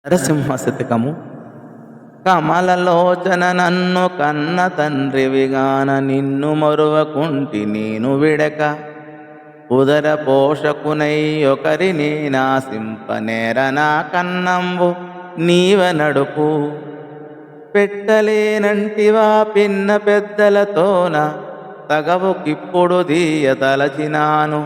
నరసింహ శతకము. కమలలోచన నన్ను కన్న తండ్రివిగాన నిన్ను మరువకుంటి నేను విడక ఉదర పోషకునై ఒకరిని నాసింపనేర నా కన్నంబు నీవ నడుపు పెట్టలేనంటివా పిన్న పెద్దలతోన తగవుకిప్పుడు దీయతలచినాను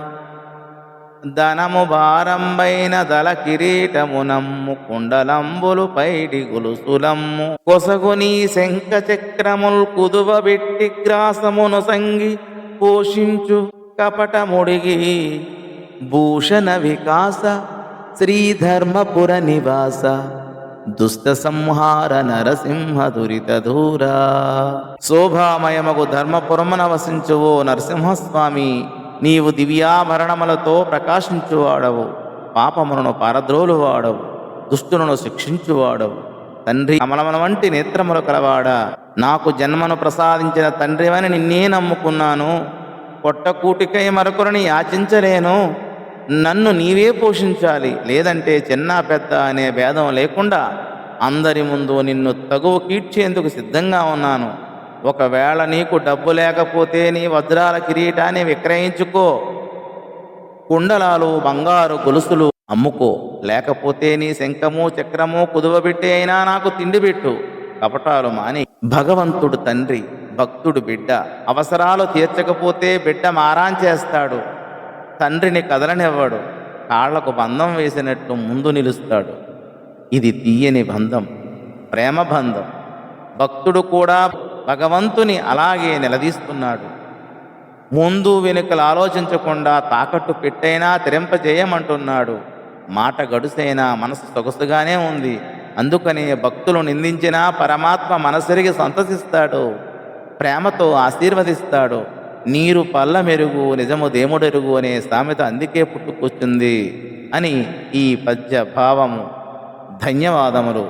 ధనము భారంబైన దళ కిరీటమునమ్ము కుండలంబులు పైడి గొలుసులమ్ము కొసగుని శంఖ చక్రముల్ కుదువ బిట్టి గ్రాసమును సంగి పోషించు కపటముడిగి భూషణ వికాస శ్రీధర్మపుర నివాస దుష్ట సంహార నరసింహ దురిత దూరా. శోభామయమగు ధర్మపురమున వసించువో నరసింహస్వామి, నీవు దివ్యాభరణములతో ప్రకాశించువాడవు, పాపములను పారద్రోలువాడవు, దుష్టులను శిక్షించువాడవు. తండ్రి కమలముల వంటి నేత్రములు కలవాడా, నాకు జన్మను ప్రసాదించిన తండ్రివని నిన్నే నమ్ముకున్నాను. పొట్టకూటికై మరొకరిని యాచించలేను. నన్ను నీవే పోషించాలి, లేదంటే చిన్న పెద్ద అనే భేదం లేకుండా అందరి ముందు నిన్ను తగువ కీడ్చేందుకు సిద్ధంగా ఉన్నాను. ఒకవేళ నీకు డబ్బు లేకపోతే నీ వజ్రాల కిరీటాన్ని విక్రయించుకో, కుండలాలు బంగారు గొలుసులు అమ్ముకో, లేకపోతే నీ శంఖము చక్రము కుదువబెట్టి అయినా నాకు తిండి పెట్టు. కపటాలు మాని. భగవంతుడు తండ్రి, భక్తుడు బిడ్డ. అవసరాలు తీర్చకపోతే బిడ్డ మారాం చేస్తాడు. తండ్రిని కదలనివ్వడు, కాళ్లకు బంధం వేసినట్టు ముందు నిలుస్తాడు. ఇది తీయని బంధం, ప్రేమ బంధం. భక్తుడు కూడా భగవంతుని అలాగే నిలదీస్తున్నాడు. ముందు వెనుకలు ఆలోచించకుండా తాకట్టు పెట్టైనా తిరింపజేయమంటున్నాడు. మాట గడుసైనా మనసు సొగసుగానే ఉంది. అందుకని భక్తులు నిందించినా పరమాత్మ మనసెరిగి సంతసిస్తాడు, ప్రేమతో ఆశీర్వదిస్తాడు. నీరు పల్ల మెరుగు నిజము దేముడెరుగు అనే సామెత అందుకే పుట్టుకొచ్చింది అని ఈ పద్య భావము. ధన్యవాదములు.